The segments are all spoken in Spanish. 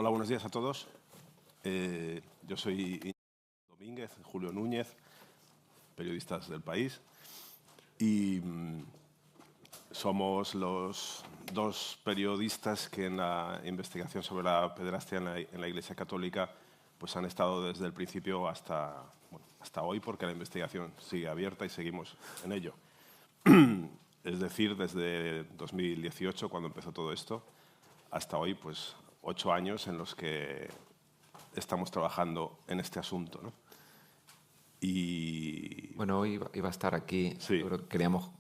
Hola, buenos días a todos. Yo soy Íñigo Domínguez, Julio Núñez, periodistas del País, y somos los dos periodistas que en la investigación sobre la pederastia en la Iglesia Católica pues han estado desde el principio hasta hoy, porque la investigación sigue abierta y seguimos en ello. Es decir, desde 2018, cuando empezó todo esto, hasta hoy, pues 8 años en los que estamos trabajando en este asunto, ¿no? Y bueno, hoy iba a estar aquí, sí. queríamos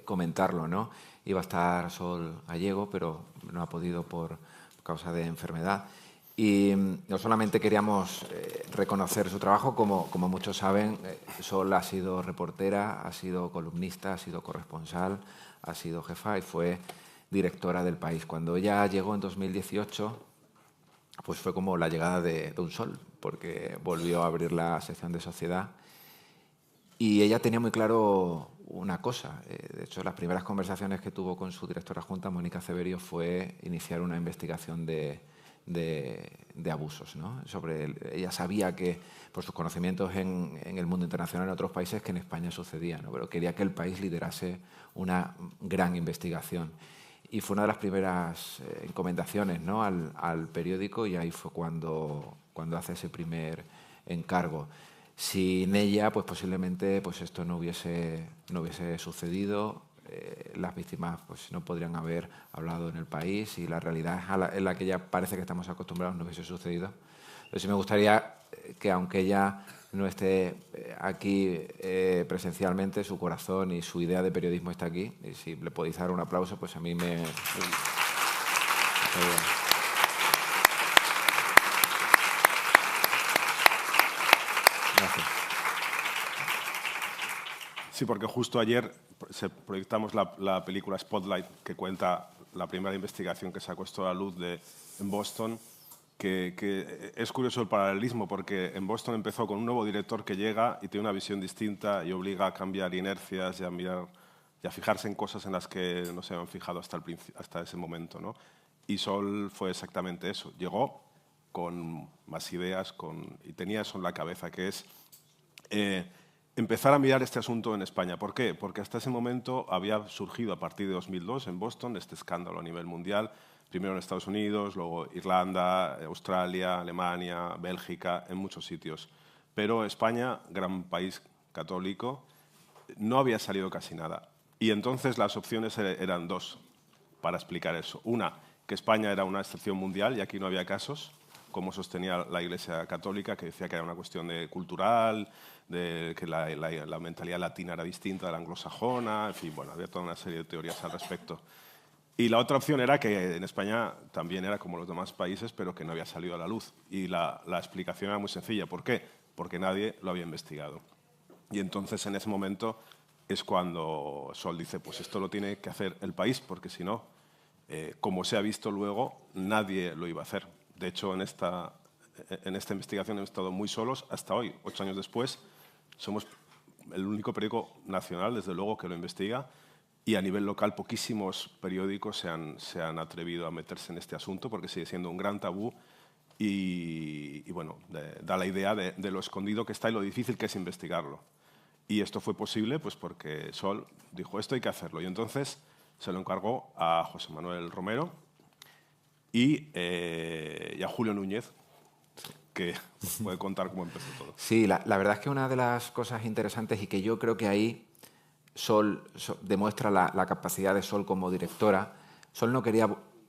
comentarlo, ¿no? Iba a estar Sol Gallego, pero no ha podido por causa de enfermedad. Y no solamente queríamos reconocer su trabajo, como muchos saben, Sol ha sido reportera, ha sido columnista, ha sido corresponsal, ha sido jefa y fue directora del País. Cuando ella llegó en 2018, pues fue como la llegada de un sol, porque volvió a abrir la sección de Sociedad. Y ella tenía muy claro una cosa. De hecho, las primeras conversaciones que tuvo con su directora adjunta, Mónica Ceberio, fue iniciar una investigación de abusos, ¿no? Ella sabía que, por sus conocimientos en el mundo internacional, en otros países, que en España sucedía, ¿no? Pero quería que el país liderase una gran investigación. Y fue una de las primeras encomendaciones, ¿no?, al periódico, y ahí fue cuando hace ese primer encargo. Sin ella, pues posiblemente pues esto no hubiese sucedido. Las víctimas pues no podrían haber hablado en el país y la realidad en la que ya parece que estamos acostumbrados no hubiese sucedido. Pero sí me gustaría que, aunque ella no esté aquí presencialmente, su corazón y su idea de periodismo está aquí. Y si le podéis dar un aplauso, pues a mí me... Gracias. Sí, porque justo ayer proyectamos la película Spotlight, que cuenta la primera investigación que sacó esto a la luz en Boston, que es curioso el paralelismo, porque en Boston empezó con un nuevo director que llega y tiene una visión distinta y obliga a cambiar inercias y a mirar y a fijarse en cosas en las que no se habían fijado hasta ese momento, ¿no? Y Sol fue exactamente eso. Llegó con más ideas y tenía eso en la cabeza, que es empezar a mirar este asunto en España. ¿Por qué? Porque hasta ese momento había surgido, a partir de 2002 en Boston, este escándalo a nivel mundial, primero en Estados Unidos, luego Irlanda, Australia, Alemania, Bélgica, en muchos sitios. Pero España, gran país católico, no había salido casi nada. Y entonces las opciones eran dos para explicar eso. Una, que España era una excepción mundial y aquí no había casos, como sostenía la Iglesia Católica, que decía que era una cuestión cultural, de que la mentalidad latina era distinta de la anglosajona, en fin, bueno, había toda una serie de teorías al respecto. Y la otra opción era que en España también era como los demás países, pero que no había salido a la luz. Y la explicación era muy sencilla. ¿Por qué? Porque nadie lo había investigado. Y entonces, en ese momento, es cuando Sol dice, pues esto lo tiene que hacer el país, porque si no, como se ha visto luego, nadie lo iba a hacer. De hecho, en esta investigación hemos estado muy solos hasta hoy, 8 años después. Somos el único periódico nacional, desde luego, que lo investiga, y a nivel local poquísimos periódicos se han atrevido a meterse en este asunto, porque sigue siendo un gran tabú y bueno, da la idea de lo escondido que está y lo difícil que es investigarlo. Y esto fue posible pues porque Sol dijo, esto hay que hacerlo. Y entonces se lo encargó a José Manuel Romero y a Julio Núñez, que puede contar cómo empezó todo. Sí, la verdad es que una de las cosas interesantes, y que yo creo que ahí Sol demuestra la capacidad de Sol como directora. Sol no quería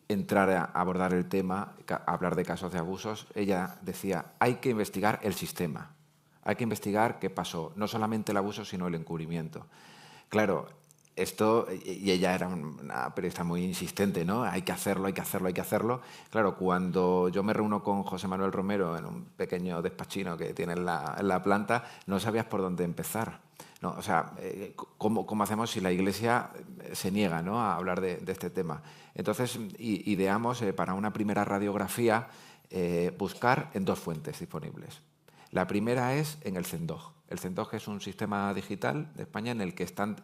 entrar a abordar el tema, a hablar de casos de abusos. Ella decía, hay que investigar el sistema, hay que investigar qué pasó, no solamente el abuso, sino el encubrimiento. Claro, esto, y ella era una periodista muy insistente, ¿no? Hay que hacerlo, hay que hacerlo, hay que hacerlo. Claro, cuando yo me reúno con José Manuel Romero en un pequeño despachino que tiene en la planta, no sabías por dónde empezar. No, o sea, ¿cómo hacemos si la Iglesia se niega, ¿no?, a hablar de este tema? Entonces, ideamos para una primera radiografía buscar en 2 fuentes disponibles. La primera es en el CENDOG. El CENDOG es un sistema digital de España en el que están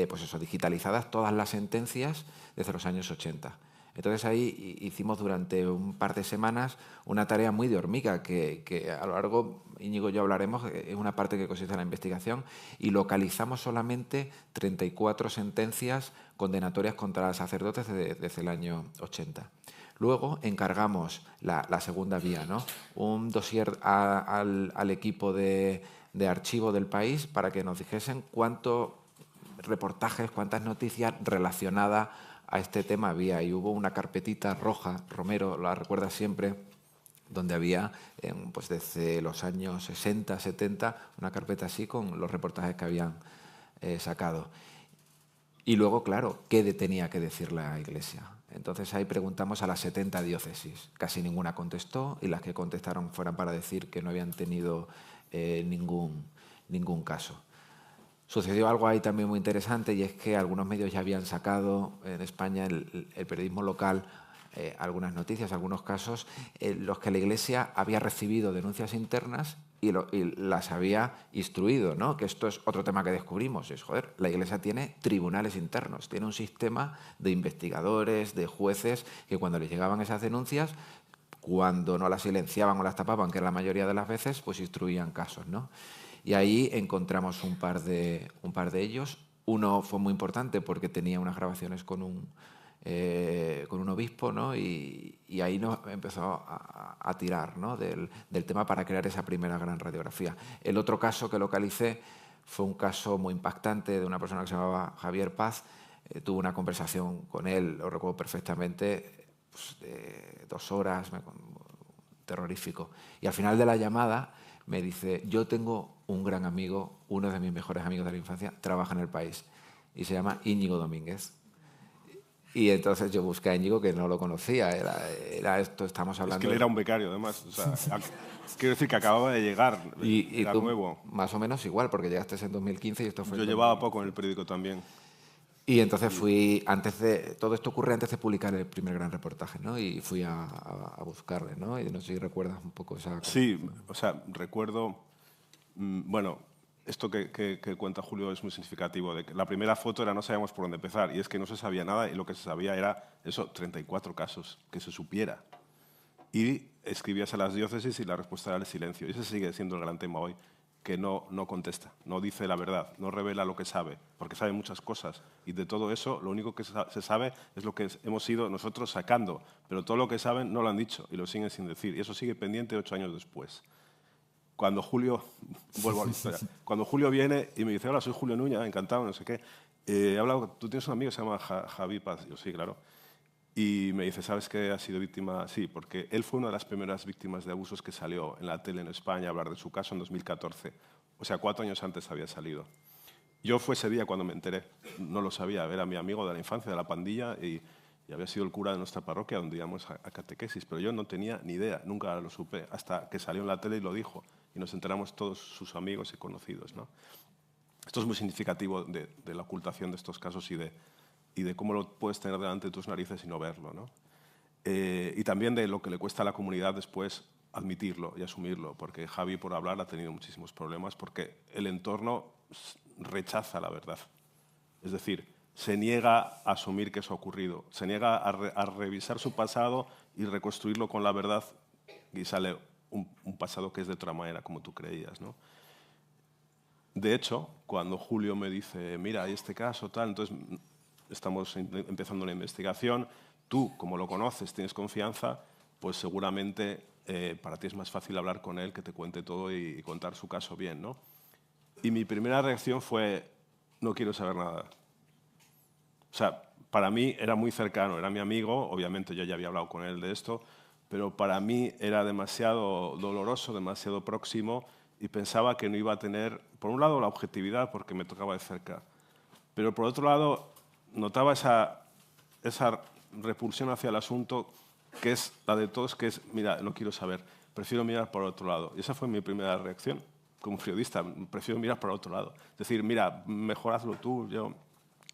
pues eso, digitalizadas todas las sentencias desde los años 80. Entonces ahí hicimos durante un par de semanas una tarea muy de hormiga que a lo largo, Íñigo y yo hablaremos, es una parte que consiste en la investigación, y localizamos solamente 34 sentencias condenatorias contra sacerdotes desde el año 80. Luego encargamos la segunda vía, ¿no? Un dossier al equipo de archivo del país para que nos dijesen cuántos reportajes, cuántas noticias relacionadas a este tema había. Y hubo una carpetita roja, Romero la recuerda siempre, donde había, pues desde los años 60, 70, una carpeta así con los reportajes que habían sacado. Y luego, claro, ¿qué tenía que decir la Iglesia? Entonces ahí preguntamos a las 70 diócesis. Casi ninguna contestó, y las que contestaron fueran para decir que no habían tenido ningún caso. Sucedió algo ahí también muy interesante, y es que algunos medios ya habían sacado en España, el periodismo local, algunas noticias, algunos casos, en los que la Iglesia había recibido denuncias internas y las había instruido, ¿no? Que esto es otro tema que descubrimos. Es, joder, la Iglesia tiene tribunales internos, tiene un sistema de investigadores, de jueces, que cuando les llegaban esas denuncias, cuando no las silenciaban o las tapaban, que era la mayoría de las veces, pues instruían casos, ¿no? Y ahí encontramos un par de ellos. Uno fue muy importante porque tenía unas grabaciones con un obispo, ¿no? Y ahí nos empezó a tirar, ¿no? del tema para crear esa primera gran radiografía. El otro caso que localicé fue un caso muy impactante de una persona que se llamaba Javier Paz. Tuve una conversación con él, lo recuerdo perfectamente, pues, de 2 horas, terrorífico. Y al final de la llamada me dice: yo tengo un gran amigo, uno de mis mejores amigos de la infancia, trabaja en El País y se llama Íñigo Domínguez. Y entonces yo busqué a Íñigo, que no lo conocía, era esto, estamos hablando... Es que él era un becario, además. O sea, quiero decir que acababa de llegar, y era tú, nuevo. más o menos igual, porque llegaste en 2015 y esto fue... Yo llevaba poco en el periódico también. Y entonces fui, todo esto ocurre antes de publicar el primer gran reportaje, ¿no? Y fui a buscarle, ¿no? Y no sé si recuerdas un poco esa... Sí, o sea, recuerdo... Bueno, esto que cuenta Julio es muy significativo. De que la primera foto era no sabíamos por dónde empezar, y es que no se sabía nada, y lo que se sabía era eso, 34 casos, que se supiera. Y escribías a las diócesis y la respuesta era el silencio. Y ese sigue siendo el gran tema hoy, que no contesta, no dice la verdad, no revela lo que sabe, porque sabe muchas cosas. Y de todo eso, lo único que se sabe es lo que hemos ido nosotros sacando, pero todo lo que saben no lo han dicho y lo siguen sin decir. Y eso sigue pendiente 8 años después. Cuando Julio, vuelvo a la historia, cuando Julio viene y me dice: hola, soy Julio Nuña, encantado, no sé qué, he hablado, tú tienes un amigo que se llama Javi Paz. Yo, sí, claro. Y me dice: ¿sabes que ha sido víctima? Sí, porque él fue una de las primeras víctimas de abusos que salió en la tele en España a hablar de su caso en 2014. O sea, 4 años antes había salido. Yo fue ese día cuando me enteré, no lo sabía, era mi amigo de la infancia, de la pandilla, y había sido el cura de nuestra parroquia donde íbamos a catequesis, pero yo no tenía ni idea, nunca lo supe, hasta que salió en la tele y lo dijo, y nos enteramos todos sus amigos y conocidos, ¿no? Esto es muy significativo de la ocultación de estos casos y de cómo lo puedes tener delante de tus narices y no verlo, ¿no? Y también de lo que le cuesta a la comunidad después admitirlo y asumirlo, porque Javi, por hablar, ha tenido muchísimos problemas porque el entorno rechaza la verdad. Es decir, se niega a asumir que eso ha ocurrido, se niega a revisar su pasado y reconstruirlo con la verdad, y sale un pasado que es de otra manera, como tú creías, ¿no? De hecho, cuando Julio me dice: mira, hay este caso, tal, entonces estamos empezando la investigación, tú, como lo conoces, tienes confianza, pues seguramente para ti es más fácil hablar con él, que te cuente todo y contar su caso bien, ¿no? Y mi primera reacción fue: no quiero saber nada. O sea, para mí era muy cercano, era mi amigo, obviamente yo ya había hablado con él de esto, pero para mí era demasiado doloroso, demasiado próximo, y pensaba que no iba a tener, por un lado, la objetividad, porque me tocaba de cerca, pero por otro lado, notaba esa repulsión hacia el asunto, que es la de todos, que es: mira, no quiero saber, prefiero mirar por otro lado. Y esa fue mi primera reacción como periodista, prefiero mirar por otro lado. Es decir, mira, mejor hazlo tú, yo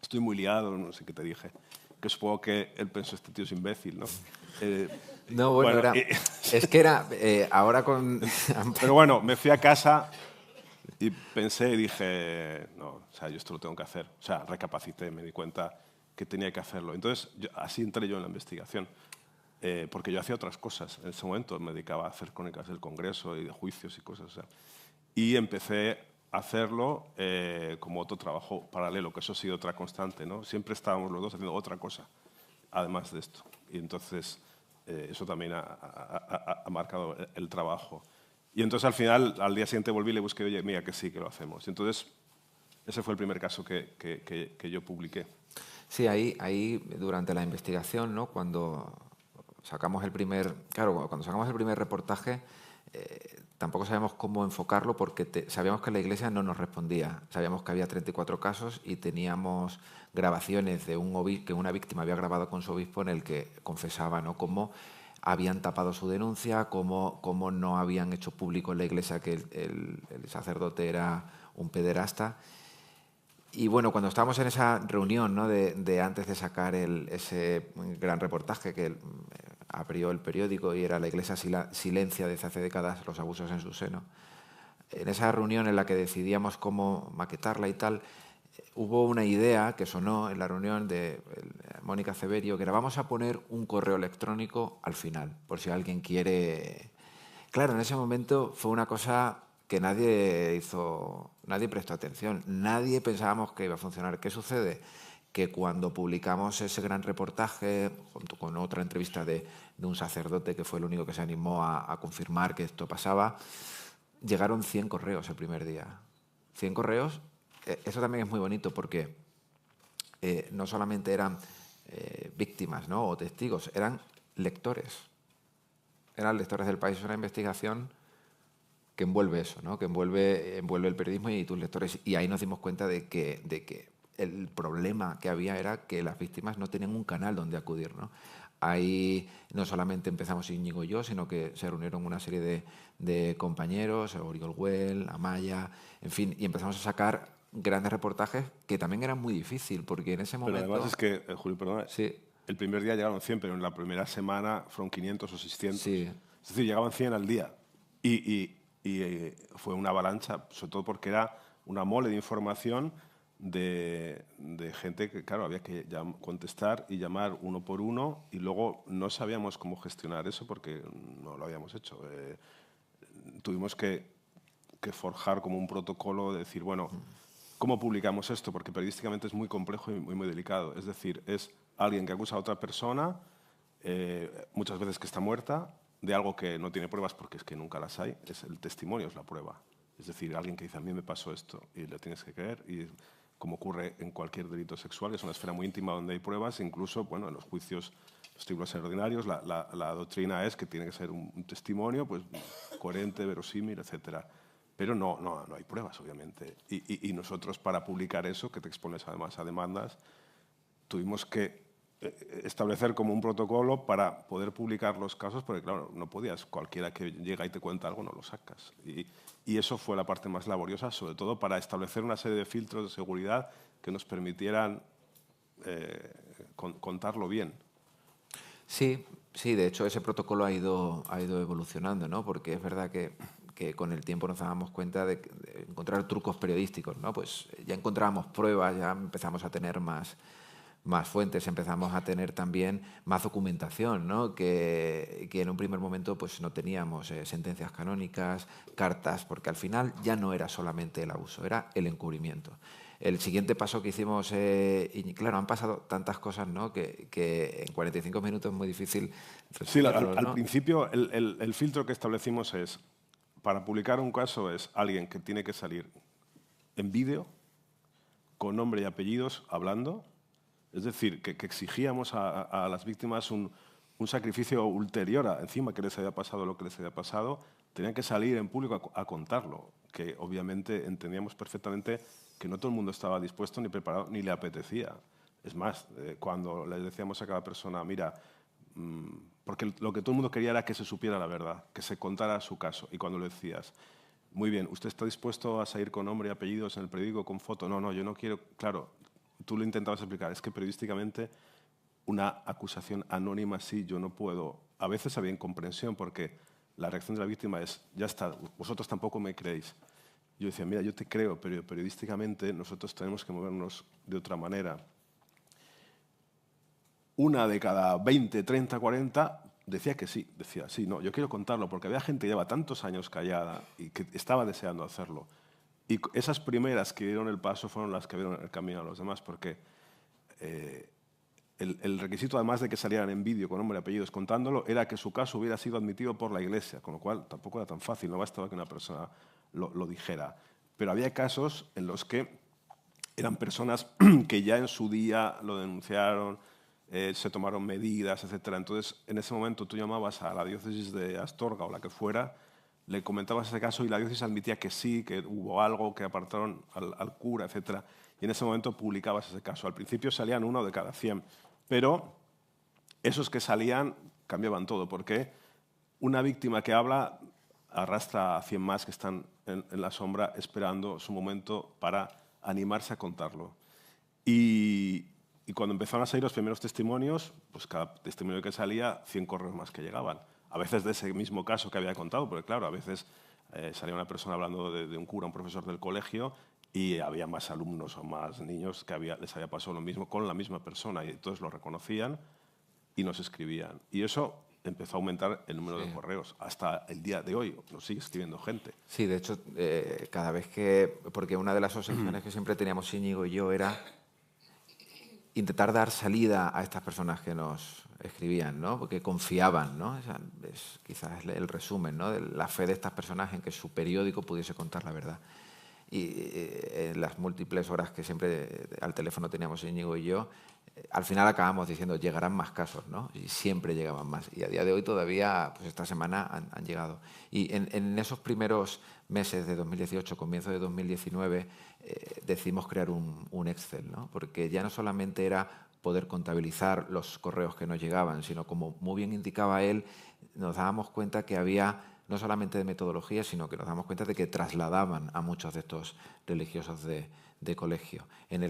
estoy muy liado, no sé qué te dije. Que supongo que él pensó: este tío es imbécil, ¿no? No, bueno, es que era, ahora con... Pero bueno, me fui a casa y pensé y dije: no, o sea, yo esto lo tengo que hacer. O sea, recapacité, me di cuenta que tenía que hacerlo. Entonces, así entré yo en la investigación, porque yo hacía otras cosas. En ese momento me dedicaba a hacer crónicas del Congreso y de juicios y cosas. O sea, y empecé a hacerlo como otro trabajo paralelo, que eso ha sido otra constante, ¿no? Siempre estábamos los dos haciendo otra cosa, además de esto. Y entonces, eso también ha marcado el trabajo. Y entonces, al final, al día siguiente volví y le busqué, oye, mira, que sí, que lo hacemos. Y entonces, ese fue el primer caso que yo publiqué. Sí, ahí durante la investigación, ¿no? Cuando sacamos el primer reportaje, tampoco sabíamos cómo enfocarlo porque sabíamos que la Iglesia no nos respondía. Sabíamos que había 34 casos y teníamos grabaciones de que una víctima había grabado con su obispo en el que confesaba, ¿no?, cómo habían tapado su denuncia, cómo no habían hecho público en la Iglesia que el sacerdote era un pederasta. Y bueno, cuando estábamos en esa reunión, ¿no?, de antes de sacar ese gran reportaje que abrió el periódico y era La Iglesia silencia desde hace décadas los abusos en su seno, en esa reunión en la que decidíamos cómo maquetarla y tal, hubo una idea que sonó en la reunión de Mónica Ceberio, que era: vamos a poner un correo electrónico al final, por si alguien quiere... Claro, en ese momento fue una cosa que nadie prestó atención, nadie pensábamos que iba a funcionar. ¿Qué sucede? Que cuando publicamos ese gran reportaje, junto con otra entrevista de un sacerdote que fue el único que se animó a confirmar que esto pasaba, llegaron 100 correos el primer día. 100 correos, eso también es muy bonito porque no solamente eran víctimas, ¿no?, o testigos, eran lectores. Eran lectores del País. Es una investigación que envuelve eso, ¿no?, que envuelve el periodismo y tus lectores. Y ahí nos dimos cuenta de que el problema que había era que las víctimas no tenían un canal donde acudir, ¿no? Ahí no solamente empezamos Íñigo y yo, sino que se reunieron una serie de compañeros, Oriol Güell, Amaya, en fin, y empezamos a sacar grandes reportajes que también eran muy difíciles, porque en ese momento... Pero además es que, Julio, perdona, sí, el primer día llegaron 100, pero en la primera semana fueron 500 o 600. sí. Es decir, llegaban 100 al día. Y fue una avalancha, sobre todo porque era una mole de información de gente que, claro, había que contestar y llamar uno por uno, y luego no sabíamos cómo gestionar eso porque no lo habíamos hecho. Tuvimos que forjar como un protocolo de decir, bueno, ¿cómo publicamos esto? Porque periodísticamente es muy complejo y muy delicado. Es decir, es alguien que acusa a otra persona, muchas veces que está muerta, de algo que no tiene pruebas porque es que nunca las hay. El testimonio es la prueba. Es decir, alguien que dice, a mí me pasó esto y le tienes que creer. Y como ocurre en cualquier delito sexual, es una esfera muy íntima donde hay pruebas. Incluso, bueno, en los juicios, los tribunales ordinarios, la doctrina es que tiene que ser un testimonio pues, coherente, verosímil, etcétera. Pero no hay pruebas, obviamente. Y nosotros, para publicar eso, que te expones además a demandas, tuvimos que establecer como un protocolo para poder publicar los casos, porque claro, no podías, cualquiera que llega y te cuenta algo no lo sacas. Y eso fue la parte más laboriosa, sobre todo para establecer una serie de filtros de seguridad que nos permitieran contarlo bien. Sí, de hecho ese protocolo ha ido evolucionando, ¿no? Porque es verdad que con el tiempo nos dábamos cuenta de encontrar trucos periodísticos, ¿no? Pues ya encontrábamos pruebas, ya empezamos a tener más fuentes, empezamos a tener también más documentación, ¿no?, que en un primer momento pues no teníamos, sentencias canónicas, cartas, porque al final ya no era solamente el abuso, era el encubrimiento. El siguiente paso que hicimos, y claro, han pasado tantas cosas, ¿no?, que en 45 minutos es muy difícil resumirlo, Sí, al ¿no? principio el filtro que establecimos es, para publicar un caso es alguien que tiene que salir en vídeo, con nombre y apellidos, hablando. Es decir, que exigíamos a las víctimas un sacrificio ulterior a encima que les había pasado lo que les había pasado. Tenían que salir en público a contarlo, que obviamente entendíamos perfectamente que no todo el mundo estaba dispuesto ni preparado ni le apetecía. Es más, cuando les decíamos a cada persona, mira, porque lo que todo el mundo quería era que se supiera la verdad, que se contara su caso. Y cuando le decías, muy bien, ¿usted está dispuesto a salir con nombre y apellidos en el periódico, con foto? No, yo no quiero. Claro, tú lo intentabas explicar, es que periodísticamente una acusación anónima sí, yo no puedo. A veces había incomprensión porque la reacción de la víctima es, ya está, vosotros tampoco me creéis. Yo decía, mira, yo te creo, pero periodísticamente nosotros tenemos que movernos de otra manera. una de cada 20, 30, 40 decía que sí, decía, sí, no, yo quiero contarlo, porque había gente que lleva tantos años callada y que estaba deseando hacerlo. Y esas primeras que dieron el paso fueron las que vieron el camino a los demás, porque el requisito, además de que salieran en vídeo con nombre y apellidos contándolo, era que su caso hubiera sido admitido por la Iglesia, con lo cual tampoco era tan fácil, no bastaba que una persona lo dijera. Pero había casos en los que eran personas que ya en su día lo denunciaron, se tomaron medidas, etc. Entonces, en ese momento tú llamabas a la diócesis de Astorga o la que fuera, le comentabas ese caso y la diócesis admitía que sí, que hubo algo, que apartaron al cura, etc. Y en ese momento publicabas ese caso. Al principio salían 1 de cada 100, pero esos que salían cambiaban todo, porque una víctima que habla arrastra a 100 más que están en la sombra esperando su momento para animarse a contarlo. Y cuando empezaron a salir los primeros testimonios, pues cada testimonio que salía, 100 correos más que llegaban. A veces de ese mismo caso que había contado, porque claro, a veces salía una persona hablando de un cura, un profesor del colegio, y había más alumnos o más niños que les había pasado lo mismo con la misma persona, y entonces lo reconocían y nos escribían. Y eso empezó a aumentar el número de correos. Hasta el día de hoy nos sigue escribiendo gente. Sí, de hecho, cada vez que... Porque una de las obsesiones que siempre teníamos Íñigo y yo era intentar dar salida a estas personas que nos escribían, ¿no? Porque confiaban, ¿no? Es quizás el resumen, ¿no? De la fe de estas personas en que su periódico pudiese contar la verdad. Y en las múltiples horas que siempre al teléfono teníamos Íñigo y yo, al final acabamos diciendo, llegarán más casos, ¿no? Y siempre llegaban más. Y a día de hoy todavía, pues esta semana han llegado. Y en esos primeros meses de 2018, comienzo de 2019, decidimos crear un Excel, ¿no? Porque ya no solamente era poder contabilizar los correos que nos llegaban, sino como muy bien indicaba él, nos dábamos cuenta que había no solamente de metodología, sino que nos damos cuenta de que trasladaban a muchos de estos religiosos de colegio. El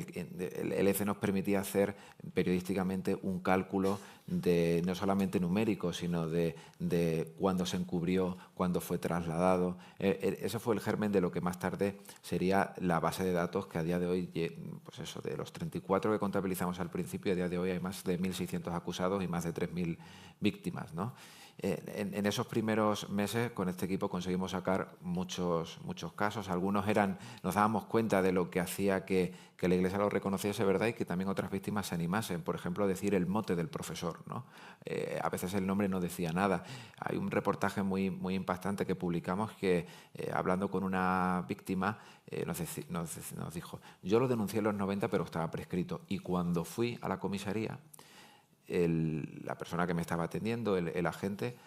ECE nos permitía hacer periodísticamente un cálculo de no solamente numérico, sino de cuándo se encubrió, cuándo fue trasladado. Ese fue el germen de lo que más tarde sería la base de datos que a día de hoy, pues eso, de los 34 que contabilizamos al principio, a día de hoy hay más de 1.600 acusados y más de 3.000 víctimas, ¿no? En esos primeros meses con este equipo conseguimos sacar muchos casos. Algunos nos dábamos cuenta de lo que hacía que la Iglesia lo reconociese, ¿verdad? Y que también otras víctimas se animasen. Por ejemplo, decir el mote del profesor, ¿no? A veces el nombre no decía nada. Hay un reportaje muy impactante que publicamos que, hablando con una víctima, nos dijo, yo lo denuncié en los 90, pero estaba prescrito. Y cuando fui a la comisaría, la persona que me estaba atendiendo, el agente,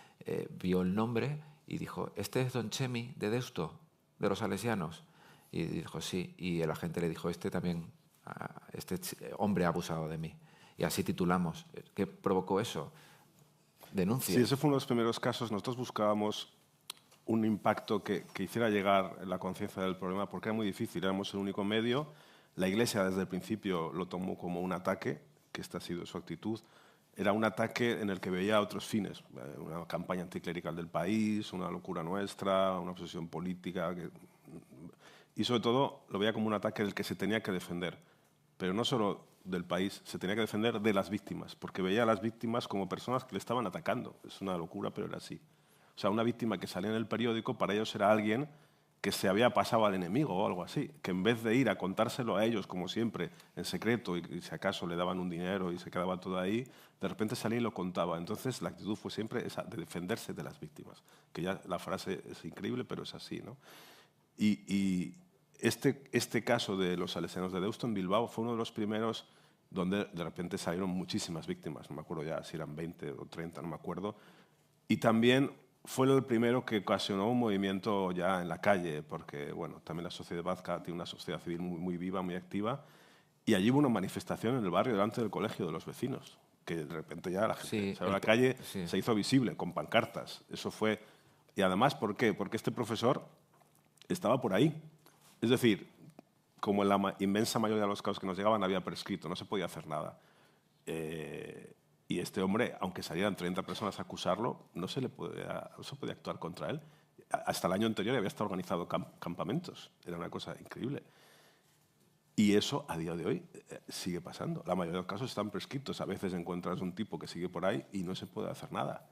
vio el nombre y dijo, ¿este es don Chemi de Deusto, de los salesianos? Y dijo, sí. Y el agente le dijo, este hombre ha abusado de mí. Y así titulamos. ¿Qué provocó eso? Denuncia. Sí, ese fue uno de los primeros casos. Nosotros buscábamos un impacto que hiciera llegar la conciencia del problema, porque era muy difícil, éramos el único medio. La Iglesia desde el principio lo tomó como un ataque, que esta ha sido su actitud. Era un ataque en el que veía otros fines, una campaña anticlerical del país, una locura nuestra, una obsesión política. Y sobre todo lo veía como un ataque del que se tenía que defender. Pero no solo del país, se tenía que defender de las víctimas, porque veía a las víctimas como personas que le estaban atacando. Es una locura, pero era así. O sea, una víctima que salía en el periódico, para ellos era alguien que se había pasado al enemigo o algo así, que en vez de ir a contárselo a ellos, como siempre, en secreto, y si acaso le daban un dinero y se quedaba todo ahí, de repente salía y lo contaba. Entonces la actitud fue siempre esa, de defenderse de las víctimas, que ya la frase es increíble, pero es así, ¿no? Y este caso de los salesianos de Deusto en Bilbao fue uno de los primeros donde de repente salieron muchísimas víctimas, no me acuerdo ya si eran 20 o 30, no me acuerdo, y también fue el primero que ocasionó un movimiento ya en la calle, porque bueno, también la sociedad vasca tiene una sociedad civil muy viva, muy activa, y allí hubo una manifestación en el barrio delante del colegio de los vecinos, que de repente ya la gente salió a la calle, se hizo visible con pancartas. Eso fue... Y además, ¿por qué? Porque este profesor estaba por ahí. Es decir, como en la inmensa mayoría de los casos que nos llegaban había prescrito, no se podía hacer nada. Y este hombre, aunque salieran 30 personas a acusarlo, no se podía actuar contra él. Hasta el año anterior había estado organizado campamentos. Era una cosa increíble. Y eso, a día de hoy, sigue pasando. La mayoría de los casos están prescritos. A veces encuentras un tipo que sigue por ahí y no se puede hacer nada.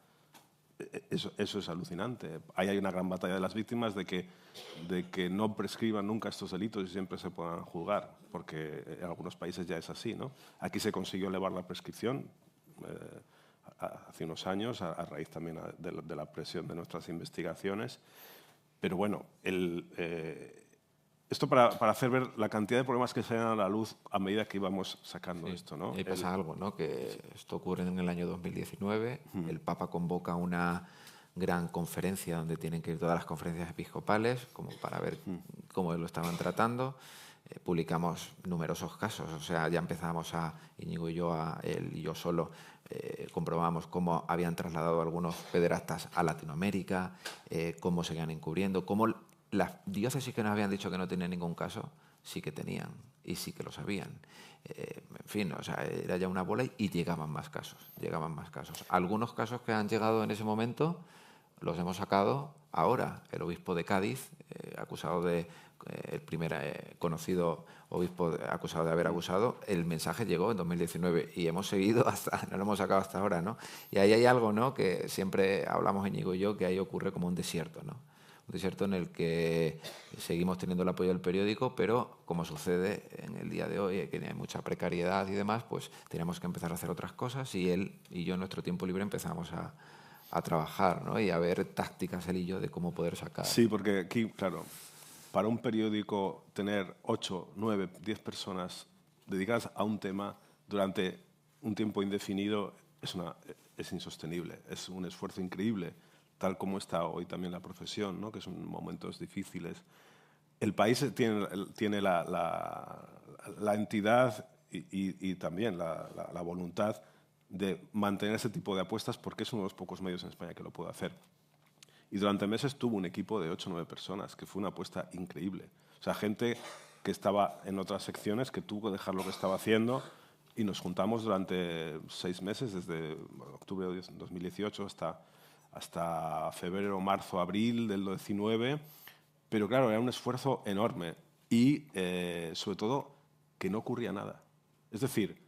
Eso es alucinante. Ahí hay una gran batalla de las víctimas de que no prescriban nunca estos delitos y siempre se puedan juzgar, porque en algunos países ya es así, ¿no? Aquí se consiguió elevar la prescripción hace unos años, a raíz también de la presión de nuestras investigaciones. Pero bueno, esto para hacer ver la cantidad de problemas que salen a la luz a medida que íbamos sacando esto, ¿no? Y pasa algo, ¿no? Que esto ocurre en el año 2019, el Papa convoca una gran conferencia donde tienen que ir todas las conferencias episcopales como para ver cómo lo estaban tratando. Publicamos numerosos casos, o sea, ya empezamos Íñigo y yo, él y yo solo, comprobamos cómo habían trasladado algunos pederastas a Latinoamérica, cómo seguían encubriendo, cómo las diócesis que nos habían dicho que no tenían ningún caso, sí que tenían y sí que lo sabían. En fin, o sea, era ya una bola y llegaban más casos, Algunos casos que han llegado en ese momento los hemos sacado ahora. El obispo de Cádiz, acusado de, el primer conocido obispo acusado de haber abusado, el mensaje llegó en 2019 y hemos seguido no lo hemos sacado hasta ahora, ¿no? Y ahí hay algo, ¿no?, que siempre hablamos Íñigo y yo, que ahí ocurre como un desierto, ¿no? Un desierto en el que seguimos teniendo el apoyo del periódico, pero como sucede en el día de hoy, que hay mucha precariedad y demás, pues tenemos que empezar a hacer otras cosas y él y yo en nuestro tiempo libre empezamos a trabajar, ¿no?, y a ver tácticas él y yo de cómo poder sacar. Sí, porque aquí, claro, para un periódico tener 8, 9, 10 personas dedicadas a un tema durante un tiempo indefinido es insostenible, es un esfuerzo increíble, tal como está hoy también la profesión, ¿no?, que son momentos difíciles. El país tiene la entidad y también la voluntad de mantener ese tipo de apuestas porque es uno de los pocos medios en España que lo puede hacer. Y durante meses tuvo un equipo de 8 o 9 personas, que fue una apuesta increíble. O sea, gente que estaba en otras secciones, que tuvo que dejar lo que estaba haciendo, y nos juntamos durante 6 meses, desde octubre de 2018 hasta febrero, marzo, abril del 19. Pero claro, era un esfuerzo enorme y, sobre todo, que no ocurría nada. Es decir,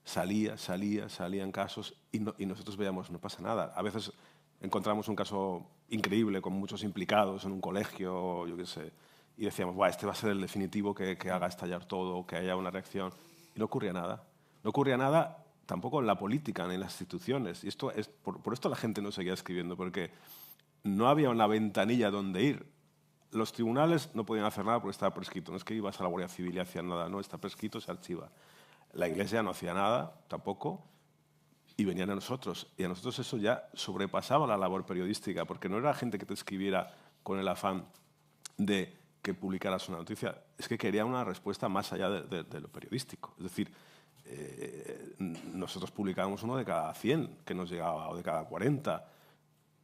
salían casos y nosotros veíamos, no pasa nada. A veces encontramos un caso increíble con muchos implicados en un colegio, yo qué sé, y decíamos, "Buah, este va a ser el definitivo que haga estallar todo, que haya una reacción". Y no ocurría nada. No ocurría nada tampoco en la política ni en las instituciones. Y esto es, por esto la gente no seguía escribiendo, porque no había una ventanilla donde ir. Los tribunales no podían hacer nada porque estaba prescrito. No es que ibas a la Guardia Civil y hacían nada, no, está prescrito, se archiva. La Iglesia no hacía nada tampoco y venían a nosotros. Y a nosotros eso ya sobrepasaba la labor periodística, porque no era gente que te escribiera con el afán de que publicaras una noticia, es que quería una respuesta más allá de lo periodístico. Es decir, nosotros publicábamos uno de cada 100 que nos llegaba o de cada 40,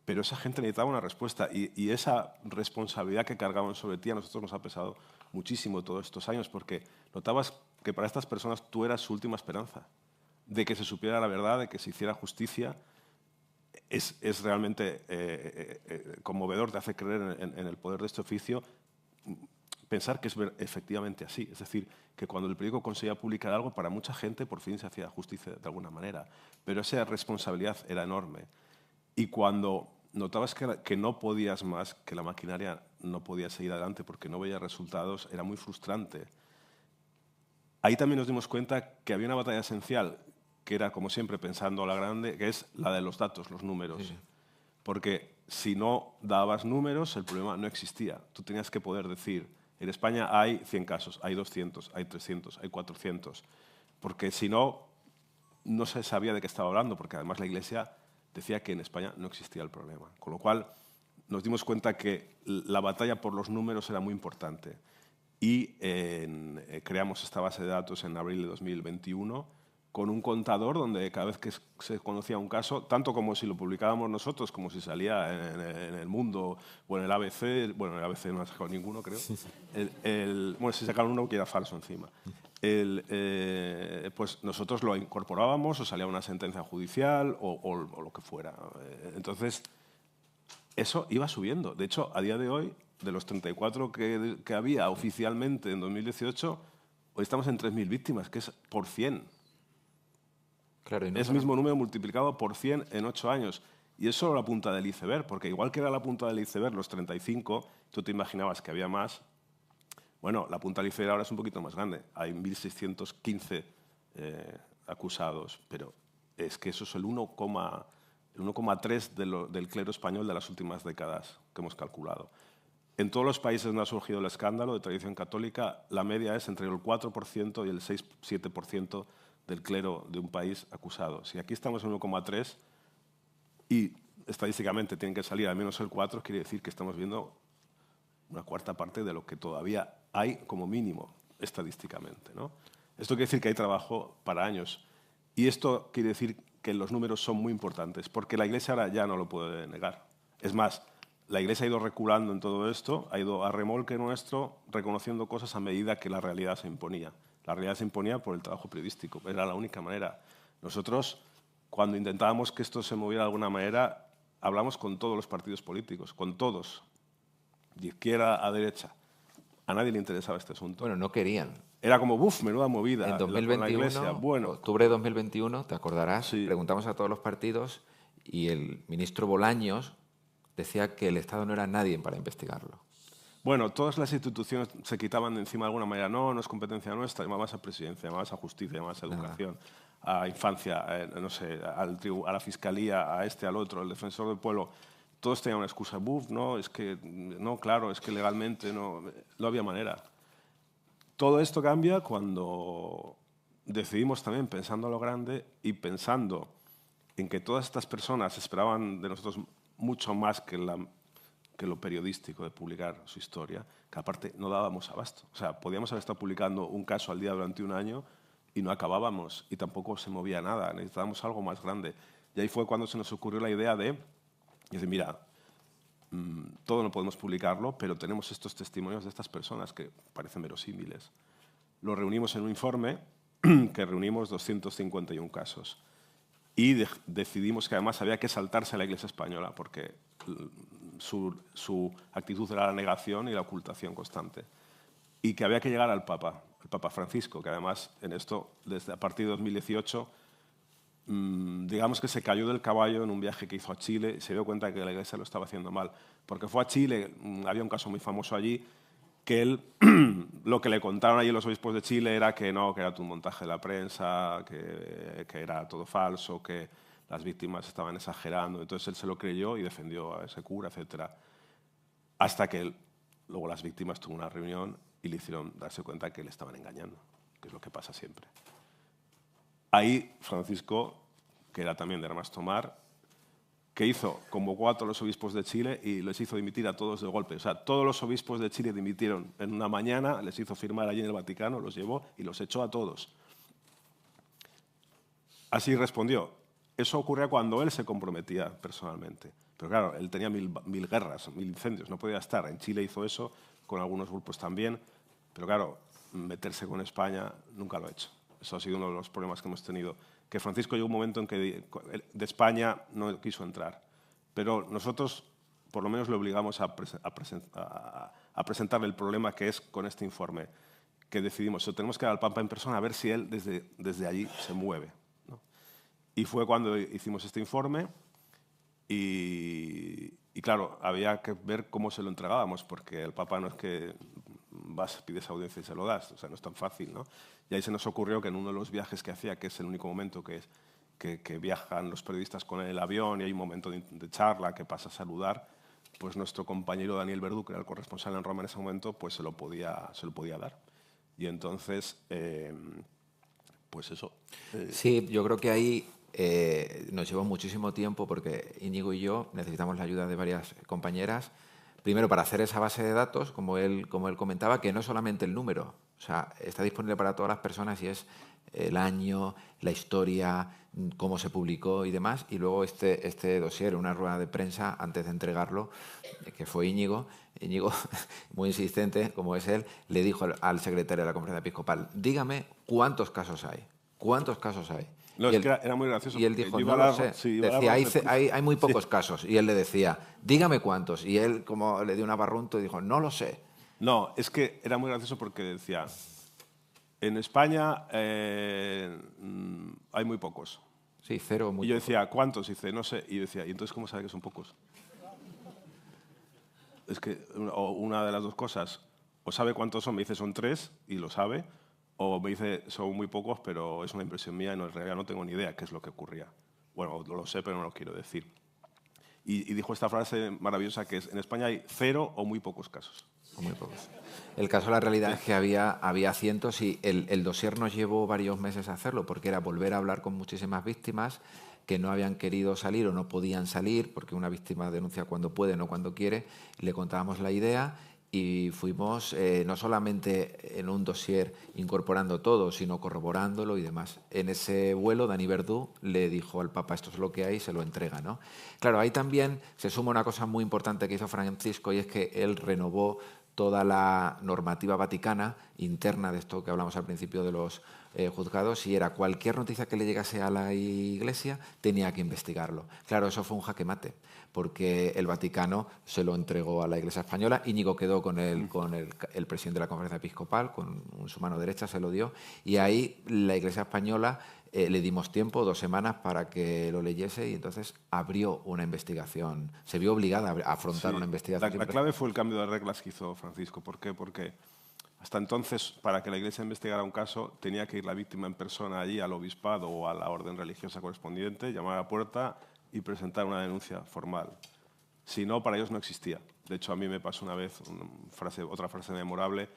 pero esa gente necesitaba una respuesta y esa responsabilidad que cargaban sobre ti a nosotros nos ha pesado muchísimo todos estos años, porque notabas que para estas personas tú eras su última esperanza, de que se supiera la verdad, de que se hiciera justicia. Es realmente conmovedor, te hace creer en el poder de este oficio, pensar que es efectivamente así. Es decir, que cuando el periódico conseguía publicar algo, para mucha gente por fin se hacía justicia de alguna manera, pero esa responsabilidad era enorme. Y cuando notabas que no podías más, que la maquinaria no podía seguir adelante porque no veía resultados, era muy frustrante. Ahí también nos dimos cuenta que había una batalla esencial, que era, como siempre, pensando a la grande, que es la de los datos, los números. Sí. Porque si no dabas números, el problema no existía. Tú tenías que poder decir, en España hay 100 casos, hay 200, hay 300, hay 400. Porque si no, no se sabía de qué estaba hablando, porque además la Iglesia decía que en España no existía el problema. Con lo cual, nos dimos cuenta que la batalla por los números era muy importante. Y creamos esta base de datos en abril de 2021 con un contador donde cada vez que se conocía un caso, tanto como si lo publicábamos nosotros, como si salía en El Mundo o en el ABC, bueno, en el ABC no ha sacado ninguno, creo. Bueno, si sacaron uno que era falso encima. Pues nosotros lo incorporábamos o salía una sentencia judicial o lo que fuera. Entonces, eso iba subiendo. De hecho, a día de hoy, de los 34 que había oficialmente en 2018, Hoy estamos en 3.000 víctimas, que es por 100. Claro, y no Es el mismo número multiplicado por 100 en 8 años. Y es solo la punta del iceberg, porque igual que era la punta del iceberg los 35, tú te imaginabas que había más. Bueno, la punta del iceberg ahora es un poquito más grande. Hay 1.615 acusados, pero es que eso es el 1,3 del clero español de las últimas décadas que hemos calculado. En todos los países donde ha surgido el escándalo de tradición católica, la media es entre el 4% y el 6-7% del clero de un país acusado. Si aquí estamos en 1,3 y estadísticamente tienen que salir al menos el 4, quiere decir que estamos viendo una cuarta parte de lo que todavía hay como mínimo estadísticamente, ¿no? Esto quiere decir que hay trabajo para años. Y esto quiere decir que los números son muy importantes, porque la Iglesia ahora ya no lo puede negar. Es más, la Iglesia ha ido reculando en todo esto, ha ido a remolque nuestro, reconociendo cosas a medida que la realidad se imponía. La realidad se imponía por el trabajo periodístico, era la única manera. Nosotros, cuando intentábamos que esto se moviera de alguna manera, hablamos con todos los partidos políticos, con todos, de izquierda a derecha. A nadie le interesaba este asunto. Bueno, no querían. Era como, ¡buf!, menuda movida. En 2021, la Iglesia. Bueno, octubre de 2021, te acordarás, sí. Preguntamos a todos los partidos y el ministro Bolaños decía que el Estado no era nadie para investigarlo. Bueno, todas las instituciones se quitaban de encima de alguna manera. No es competencia nuestra, llamabas a presidencia, llamabas a justicia, llamabas a educación, a infancia, no sé, a la fiscalía, a este, al otro, al defensor del pueblo. Todos tenían una excusa. Buf, no, es que, no, claro, es que legalmente no había manera. Todo esto cambia cuando decidimos también, pensando a lo grande y pensando en que todas estas personas esperaban de nosotros mucho más que lo periodístico de publicar su historia, que aparte no dábamos abasto. O sea, podíamos haber estado publicando un caso al día durante un año y no acabábamos y tampoco se movía nada, necesitábamos algo más grande. Y ahí fue cuando se nos ocurrió la idea de decir, mira, todo no podemos publicarlo, pero tenemos estos testimonios de estas personas que parecen verosímiles. Lo reunimos en un informe que reunimos 251 casos. Y decidimos que además había que saltarse a la Iglesia española porque su actitud era la negación y la ocultación constante. Y que había que llegar al Papa, el Papa Francisco, que además en esto, desde a partir de 2018, digamos que se cayó del caballo en un viaje que hizo a Chile y se dio cuenta que la Iglesia lo estaba haciendo mal. Porque fue a Chile, había un caso muy famoso allí, que él, lo que le contaron allí los obispos de Chile era que no, que era todo un montaje de la prensa, que era todo falso, que las víctimas estaban exagerando. Entonces él se lo creyó y defendió a ese cura, etc. Hasta que luego las víctimas tuvo una reunión y le hicieron darse cuenta que le estaban engañando, que es lo que pasa siempre. Ahí Francisco, que era también de armas tomar, ¿qué hizo? Convocó a todos los obispos de Chile y les hizo dimitir a todos de golpe. O sea, todos los obispos de Chile dimitieron en una mañana, les hizo firmar allí en el Vaticano, los llevó y los echó a todos. Así respondió. Eso ocurría cuando él se comprometía personalmente. Pero claro, él tenía mil guerras, 1000 incendios, no podía estar. En Chile hizo eso, con algunos grupos también. Pero claro, meterse con España nunca lo ha hecho. Eso ha sido uno de los problemas que hemos tenido. Que Francisco llegó un momento en que de España no quiso entrar. Pero nosotros, por lo menos, le obligamos a presentarle el problema que es con este informe, que decidimos, tenemos que ir al Papa en persona a ver si él desde allí se mueve, ¿no? Y fue cuando hicimos este informe y claro, había que ver cómo se lo entregábamos, porque el Papa no es que vas, pides audiencia y se lo das, o sea, no es tan fácil, ¿no? Y ahí se nos ocurrió que en uno de los viajes que hacía, que es el único momento que viajan los periodistas con el avión y hay un momento de charla que pasa a saludar, pues nuestro compañero Daniel Verdú, que era el corresponsal en Roma en ese momento, pues se lo podía dar. Y entonces, pues eso. Sí, yo creo que ahí nos llevó muchísimo tiempo porque Íñigo y yo necesitamos la ayuda de varias compañeras. Primero, para hacer esa base de datos, como él comentaba, que no es solamente el número, o sea, está disponible para todas las personas y es el año, la historia, cómo se publicó y demás. Y luego este dossier, una rueda de prensa antes de entregarlo, que fue Íñigo. Íñigo, muy insistente, como es él, le dijo al secretario de la Conferencia Episcopal, dígame cuántos casos hay, cuántos casos hay. No, es que era muy gracioso. Y él dijo, no lo sé. Sí, decía, hay muy pocos casos. Y él le decía, dígame cuántos. Y él, como le dio un abarrunto, dijo, no lo sé. No, es que era muy gracioso porque decía, En España hay muy pocos. Sí, cero, muy Y yo poco. decía, ¿cuántos? Y dice, no sé. Y yo decía, ¿y entonces cómo sabe que son pocos? Es que una de las dos cosas, o sabe cuántos son, me dice son 3 y lo sabe, o me dice son muy pocos, pero es una impresión mía y en realidad no tengo ni idea qué es lo que ocurría. Bueno, lo sé, pero no lo quiero decir. Y dijo esta frase maravillosa que es, en España hay 0 o muy pocos casos. O muy pocos. El caso, la realidad es que había cientos y el dossier nos llevó varios meses a hacerlo porque era volver a hablar con muchísimas víctimas que no habían querido salir o no podían salir, porque una víctima denuncia cuando puede, no cuando quiere, y le contábamos la idea y fuimos no solamente en un dossier incorporando todo, sino corroborándolo y demás. En ese vuelo, Dani Verdú le dijo al Papa, esto es lo que hay, y se lo entrega, ¿no? Claro, ahí también se suma una cosa muy importante que hizo Francisco y es que él renovó toda la normativa vaticana interna de esto que hablamos al principio de los juzgados, y era cualquier noticia que le llegase a la Iglesia tenía que investigarlo. Claro, eso fue un jaque mate, porque el Vaticano se lo entregó a la Iglesia española, Íñigo quedó con el presidente de la Conferencia Episcopal, con su mano derecha se lo dio, y ahí la Iglesia española le dimos tiempo, 2 semanas, para que lo leyese y entonces abrió una investigación. Se vio obligada a afrontar una investigación. La clave fue el cambio de reglas que hizo Francisco. ¿Por qué? Porque hasta entonces, para que la Iglesia investigara un caso, tenía que ir la víctima en persona allí al obispado o a la orden religiosa correspondiente, llamar a la puerta y presentar una denuncia formal. Si no, para ellos no existía. De hecho, a mí me pasó una vez otra frase memorable.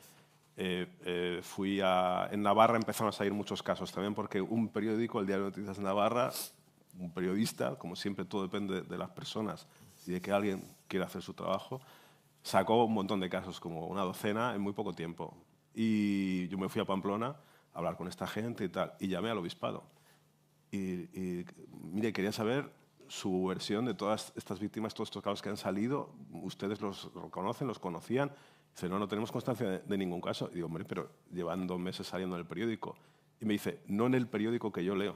En Navarra empezaron a salir muchos casos también porque un periódico, el Diario de Noticias de Navarra, un periodista, como siempre todo depende de las personas y de que alguien quiera hacer su trabajo, sacó un montón de casos, como una docena en muy poco tiempo. Y yo me fui a Pamplona a hablar con esta gente y tal, y llamé al obispado. Y mire, quería saber su versión de todas estas víctimas, todos estos casos que han salido. ¿Ustedes los conocen, los conocían? Dice, no tenemos constancia de ningún caso. Y digo, hombre, pero llevan 2 meses saliendo en el periódico. Y me dice, no en el periódico que yo leo.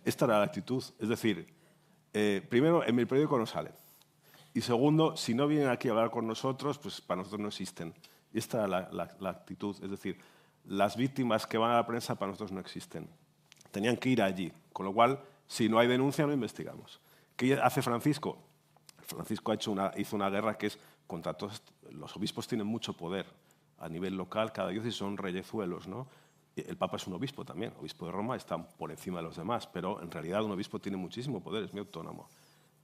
Esta era la actitud. Es decir, primero, en mi periódico no salen. Y segundo, si no vienen aquí a hablar con nosotros, pues para nosotros no existen. Y esta era la actitud. Es decir, las víctimas que van a la prensa para nosotros no existen. Tenían que ir allí. Con lo cual, si no hay denuncia, no investigamos. ¿Qué hace Francisco? Francisco hizo una guerra que es contra todos. Los obispos tienen mucho poder a nivel local, cada diócesis son reyezuelos, ¿no? El Papa es un obispo también, obispo de Roma, está por encima de los demás, pero en realidad un obispo tiene muchísimo poder, es muy autónomo.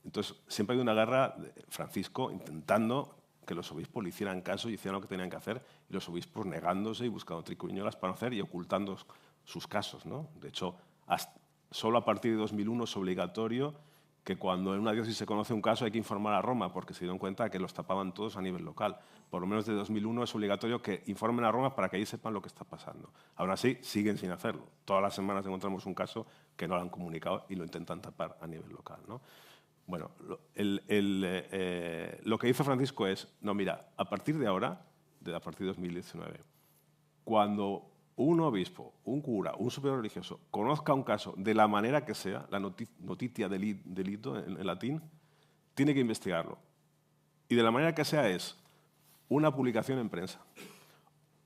Entonces, siempre hay una guerra de Francisco intentando que los obispos le hicieran caso y hicieran lo que tenían que hacer, y los obispos negándose y buscando triquiñuelas para hacer y ocultando sus casos, ¿no? De hecho, solo a partir de 2001 es obligatorio que cuando en una diócesis se conoce un caso hay que informar a Roma, porque se dieron cuenta que los tapaban todos a nivel local. Por lo menos desde 2001 es obligatorio que informen a Roma para que ahí sepan lo que está pasando. Ahora sí, siguen sin hacerlo. Todas las semanas encontramos un caso que no lo han comunicado y lo intentan tapar a nivel local, ¿no? Bueno, lo que hizo Francisco es, no, mira, a partir de ahora, a partir de 2019, cuando un obispo, un cura, un superior religioso conozca un caso de la manera que sea, la notitia delito en latín, tiene que investigarlo. Y de la manera que sea es una publicación en prensa,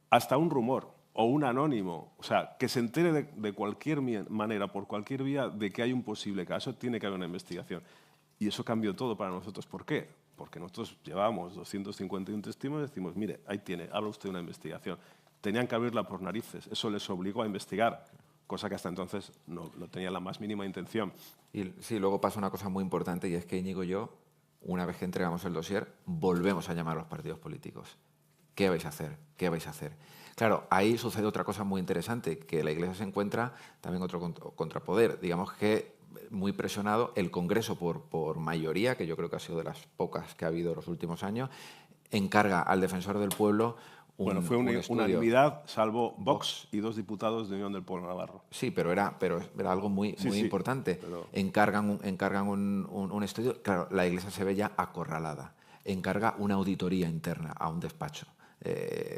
hasta un rumor o un anónimo, o sea, que se entere de cualquier manera, por cualquier vía, de que hay un posible caso, tiene que haber una investigación. Y eso cambió todo para nosotros. ¿Por qué? Porque nosotros llevábamos 251 testimonios y decimos, mire, ahí tiene, habla usted de una investigación. Tenían que abrirla por narices. Eso les obligó a investigar, cosa que hasta entonces no tenía la más mínima intención. Y sí, luego pasa una cosa muy importante y es que Íñigo y yo, una vez que entregamos el dossier, volvemos a llamar a los partidos políticos. ¿Qué vais a hacer? ¿Qué vais a hacer? Claro, ahí sucede otra cosa muy interesante, que la Iglesia se encuentra también otro contrapoder. Digamos que muy presionado el Congreso por mayoría, que yo creo que ha sido de las pocas que ha habido en los últimos años, encarga al Defensor del Pueblo bueno, fue unanimidad, salvo Vox y 2 diputados de Unión del Pueblo Navarro. Sí, pero era algo muy importante. Pero encargan un estudio. Claro, la Iglesia se ve ya acorralada. Encarga una auditoría interna a un despacho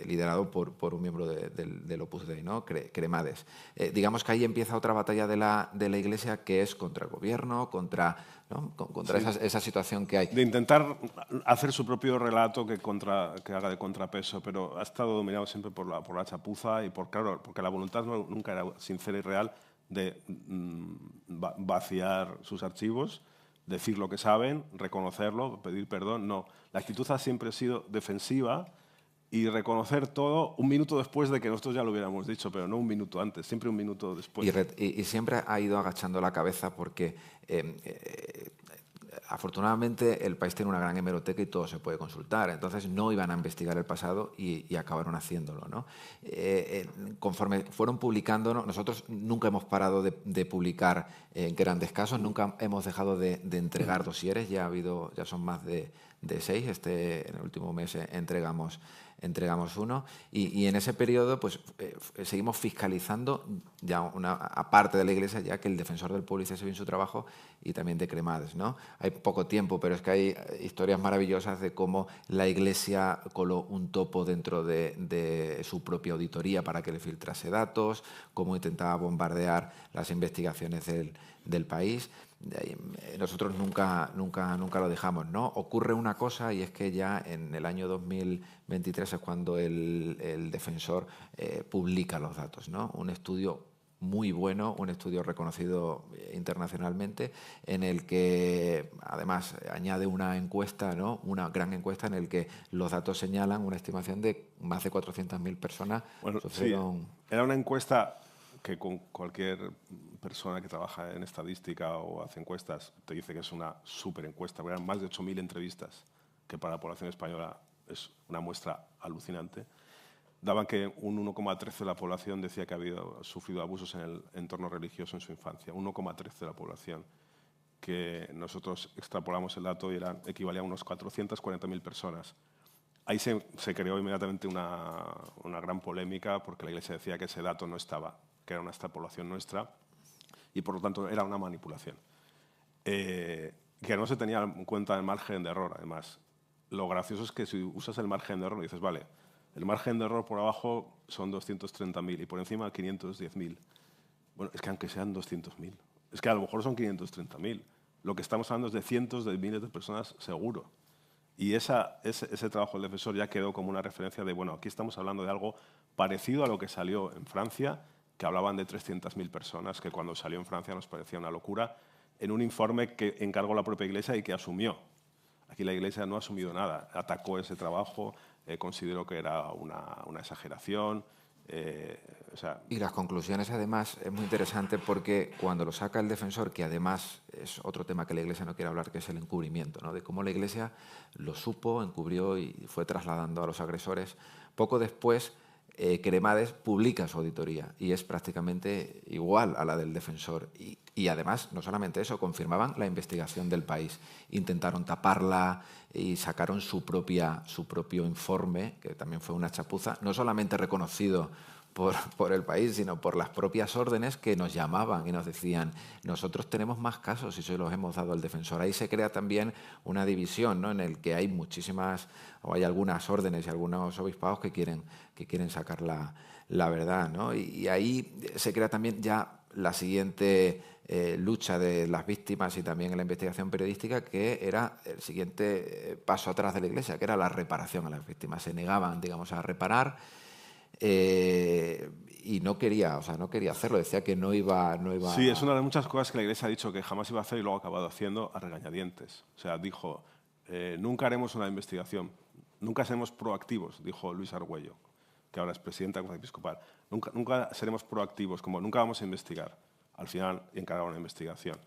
liderado por un miembro del Opus Dei, ¿no? Cremades. Digamos que ahí empieza otra batalla de la Iglesia, que es contra el gobierno, contra, ¿no? contra Sí. esa situación que hay. De intentar hacer su propio relato que haga de contrapeso, pero ha estado dominado siempre por la chapuza y claro, porque la voluntad nunca era sincera y real de vaciar sus archivos, decir lo que saben, reconocerlo, pedir perdón. No, la actitud ha siempre sido defensiva y reconocer todo un minuto después de que nosotros ya lo hubiéramos dicho, pero no un minuto antes, siempre un minuto después. Y siempre ha ido agachando la cabeza porque afortunadamente el país tiene una gran hemeroteca y todo se puede consultar. Entonces no iban a investigar el pasado y acabaron haciéndolo, ¿no? Conforme fueron publicando, ¿no? Nosotros nunca hemos parado de publicar grandes casos, nunca hemos dejado de entregar dosieres. Ya son más de 6. En el último mes entregamos uno y en ese periodo pues seguimos fiscalizando ya una aparte de la Iglesia, ya que el defensor del pueblo hiciese bien su trabajo, y también de Cremades, ¿no? Hay poco tiempo, pero es que hay historias maravillosas de cómo la Iglesia coló un topo dentro de su propia auditoría para que le filtrase datos, cómo intentaba bombardear las investigaciones del país. Nosotros nunca lo dejamos, ¿no? Ocurre una cosa, y es que ya en el año 2023 es cuando el defensor publica los datos, ¿no? Un estudio muy bueno, un estudio reconocido internacionalmente, en el que además añade una encuesta, ¿no? Una gran encuesta en el que los datos señalan una estimación de más de 400.000 personas. Bueno, sufrieron... sí, era una encuesta que con cualquier persona que trabaja en estadística o hace encuestas te dice que es una súper encuesta, porque eran más de 8.000 entrevistas, que para la población española es una muestra alucinante. Daban que un 1,13 de la población decía que había sufrido abusos en el entorno religioso en su infancia. 1,13 de la población, que nosotros extrapolamos el dato y equivalía a unos 440.000 personas. Ahí se creó inmediatamente una gran polémica, porque la Iglesia decía que ese dato no estaba, que era una extrapolación nuestra y por lo tanto era una manipulación. Que no se tenía en cuenta el margen de error, además. Lo gracioso es que si usas el margen de error, dices, vale, el margen de error por abajo son 230.000 y por encima 510.000. Bueno, es que aunque sean 200.000, es que a lo mejor son 530.000. Lo que estamos hablando es de cientos de miles de personas seguro. Y ese trabajo del defensor ya quedó como una referencia de, bueno, aquí estamos hablando de algo parecido a lo que salió en Francia, que hablaban de 300.000 personas, que cuando salió en Francia nos parecía una locura, en un informe que encargó la propia Iglesia y que asumió. Aquí la Iglesia no ha asumido nada, atacó ese trabajo, consideró que era una exageración. Y las conclusiones, además, es muy interesante porque cuando lo saca el defensor, que además es otro tema que la Iglesia no quiere hablar, que es el encubrimiento, ¿no? De cómo la Iglesia lo supo, encubrió y fue trasladando a los agresores. Poco después, Cremades publica su auditoría y es prácticamente igual a la del defensor. Y además, no solamente eso, confirmaban la investigación del país. Intentaron taparla y sacaron su propio informe, que también fue una chapuza, no solamente reconocido por el país, sino por las propias órdenes, que nos llamaban y nos decían, nosotros tenemos más casos y se los hemos dado al defensor. Ahí se crea también una división, ¿no? En el que hay hay algunas órdenes y algunos obispados que quieren sacar la verdad, ¿no? Y ahí se crea también ya la siguiente lucha de las víctimas y también en la investigación periodística, que era el siguiente paso atrás de la Iglesia, que era la reparación a las víctimas. Se negaban, digamos, a reparar. Y no quería hacerlo, decía que no iba... Sí, es una de muchas cosas que la Iglesia ha dicho que jamás iba a hacer y luego ha acabado haciendo a regañadientes. O sea, dijo, nunca haremos una investigación, nunca seremos proactivos, dijo Luis Argüello, que ahora es presidente de la Conferencia Episcopal. Nunca seremos proactivos, como nunca vamos a investigar. Al final encargaron una investigación.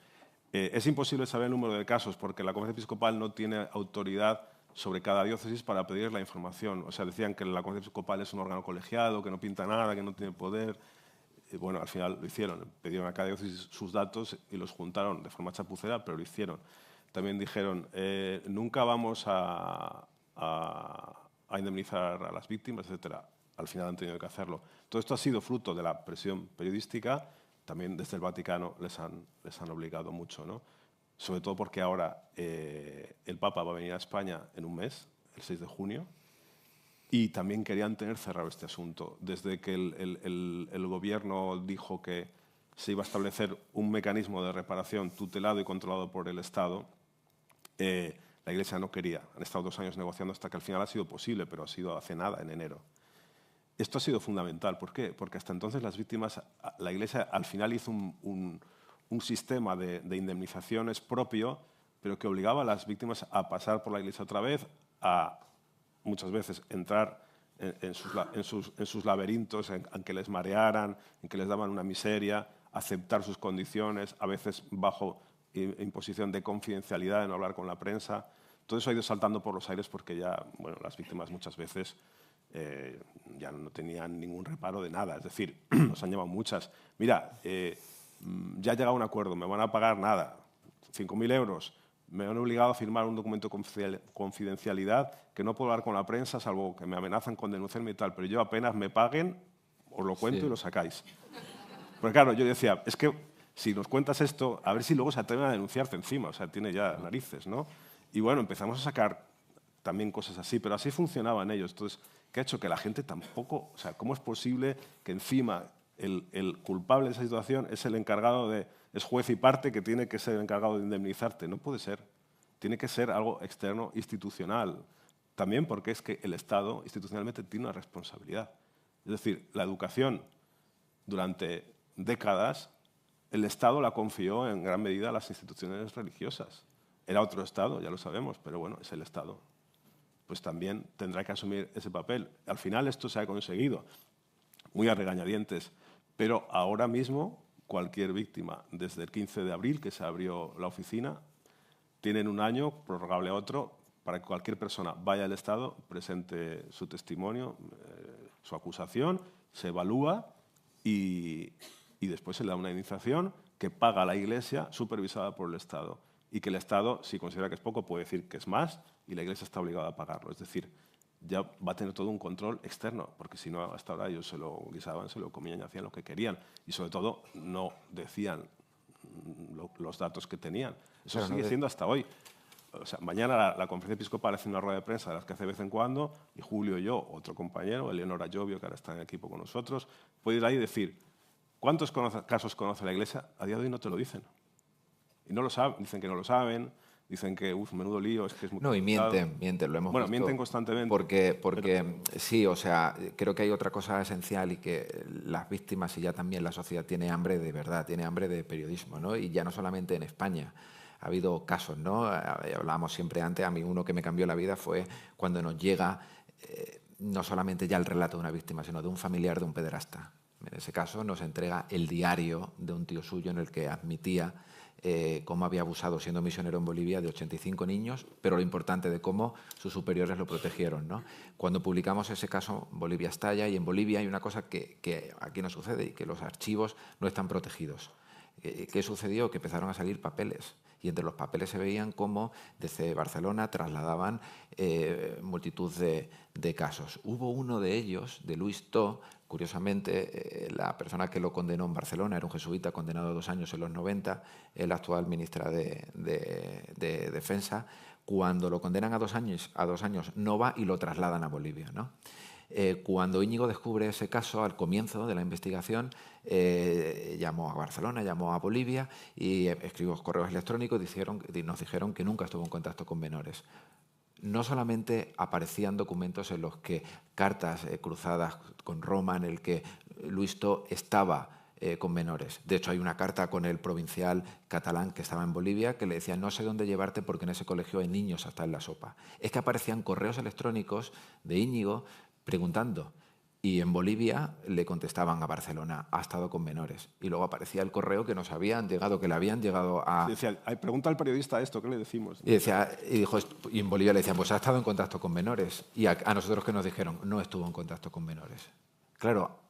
Es imposible saber el número de casos porque la Conferencia Episcopal no tiene autoridad sobre cada diócesis para pedir la información. O sea, decían que la Conferencia Episcopal es un órgano colegiado, que no pinta nada, que no tiene poder. Y bueno, al final lo hicieron. Pidieron a cada diócesis sus datos y los juntaron de forma chapucera, pero lo hicieron. También dijeron, nunca vamos a indemnizar a las víctimas, etcétera. Al final han tenido que hacerlo. Todo esto ha sido fruto de la presión periodística. También desde el Vaticano les han obligado mucho, ¿no? Sobre todo porque ahora el Papa va a venir a España en un mes, el 6 de junio, y también querían tener cerrado este asunto. Desde que el gobierno dijo que se iba a establecer un mecanismo de reparación tutelado y controlado por el Estado, la Iglesia no quería. Han estado 2 años negociando hasta que al final ha sido posible, pero ha sido hace nada, en enero. Esto ha sido fundamental. ¿Por qué? Porque hasta entonces las víctimas, la Iglesia al final hizo un sistema de indemnizaciones propio, pero que obligaba a las víctimas a pasar por la Iglesia otra vez, a muchas veces entrar en sus laberintos, en que les marearan, en que les daban una miseria, aceptar sus condiciones, a veces bajo imposición de confidencialidad, de no hablar con la prensa. Todo eso ha ido saltando por los aires porque ya, bueno, las víctimas muchas veces ya no tenían ningún reparo de nada. Es decir, nos han llamado muchas. Mira, ya ha llegado a un acuerdo, me van a pagar nada, 5.000 euros. Me han obligado a firmar un documento de confidencialidad que no puedo hablar con la prensa, salvo que me amenazan con denunciarme y tal, pero yo apenas me paguen, os lo cuento y lo sacáis. Porque claro, yo decía, es que si nos cuentas esto, a ver si luego se atreven a denunciarte encima, o sea, tiene ya narices, ¿no? Y bueno, empezamos a sacar también cosas así, pero así funcionaban ellos. Entonces, ¿qué ha hecho? Que la gente tampoco, o sea, ¿cómo es posible que encima el culpable de esa situación es el encargado es juez y parte que tiene que ser el encargado de indemnizarte? No puede ser. Tiene que ser algo externo, institucional. También porque es que el Estado institucionalmente tiene una responsabilidad. Es decir, la educación durante décadas, el Estado la confió en gran medida a las instituciones religiosas. Era otro Estado, ya lo sabemos, pero bueno, es el Estado. Pues también tendrá que asumir ese papel. Al final esto se ha conseguido, muy a regañadientes, pero ahora mismo cualquier víctima, desde el 15 de abril que se abrió la oficina, tienen un año, prorrogable a otro, para que cualquier persona vaya al Estado, presente su testimonio, su acusación, se evalúa y después se le da una indemnización que paga la Iglesia supervisada por el Estado. Y que el Estado, si considera que es poco, puede decir que es más y la Iglesia está obligada a pagarlo. Es decir, ya va a tener todo un control externo, porque si no, hasta ahora ellos se lo guisaban, se lo comían y hacían lo que querían. Y sobre todo, no decían los datos que tenían. Eso pero sigue siendo hasta hoy. O sea, mañana la Conferencia Episcopal hace una rueda de prensa de las que hace de vez en cuando, y Julio y yo, otro compañero, Eleonora Llovio, que ahora está en el equipo con nosotros, puede ir ahí y decir, ¿cuántos casos conoce la Iglesia? A día de hoy no te lo dicen. Y no lo saben, dicen que no lo saben, dicen que, menudo lío, es que es muy complicado. Y mienten, lo hemos visto. Bueno, mienten constantemente. Porque sí, o sea, creo que hay otra cosa esencial y que las víctimas y ya también la sociedad tiene hambre de verdad, tiene hambre de periodismo, ¿no? Y ya no solamente en España. Ha habido casos, ¿no? Hablábamos siempre antes, a mí uno que me cambió la vida fue cuando nos llega no solamente ya el relato de una víctima, sino de un familiar de un pederasta. En ese caso nos entrega el diario de un tío suyo en el que admitía cómo había abusado siendo misionero en Bolivia de 85 niños, pero lo importante de cómo sus superiores lo protegieron, ¿no? Cuando publicamos ese caso, Bolivia estalla y en Bolivia hay una cosa que aquí no sucede y que los archivos no están protegidos. ¿Qué sucedió? Que empezaron a salir papeles y entre los papeles se veían cómo desde Barcelona trasladaban multitud de casos. Hubo uno de ellos, de Luis To, curiosamente, la persona que lo condenó en Barcelona era un jesuita condenado a 2 años en los 90, el actual ministra de Defensa. Cuando lo condenan a 2 años, no va y lo trasladan a Bolivia, ¿no? Cuando Íñigo descubre ese caso, al comienzo de la investigación, llamó a Barcelona, llamó a Bolivia y escribió correos electrónicos y nos dijeron que nunca estuvo en contacto con menores. No solamente aparecían documentos en los que cartas cruzadas con Roma en el que Luis To estaba con menores. De hecho, hay una carta con el provincial catalán que estaba en Bolivia que le decía no sé dónde llevarte porque en ese colegio hay niños hasta en la sopa. Es que aparecían correos electrónicos de Íñigo preguntando y en Bolivia le contestaban a Barcelona, ha estado con menores. Y luego aparecía el correo que nos habían llegado, que le habían llegado a... Sí, decía, pregunta al periodista esto, ¿qué le decimos? Y en Bolivia le decían, pues ha estado en contacto con menores. Y a nosotros que nos dijeron, no estuvo en contacto con menores. Claro,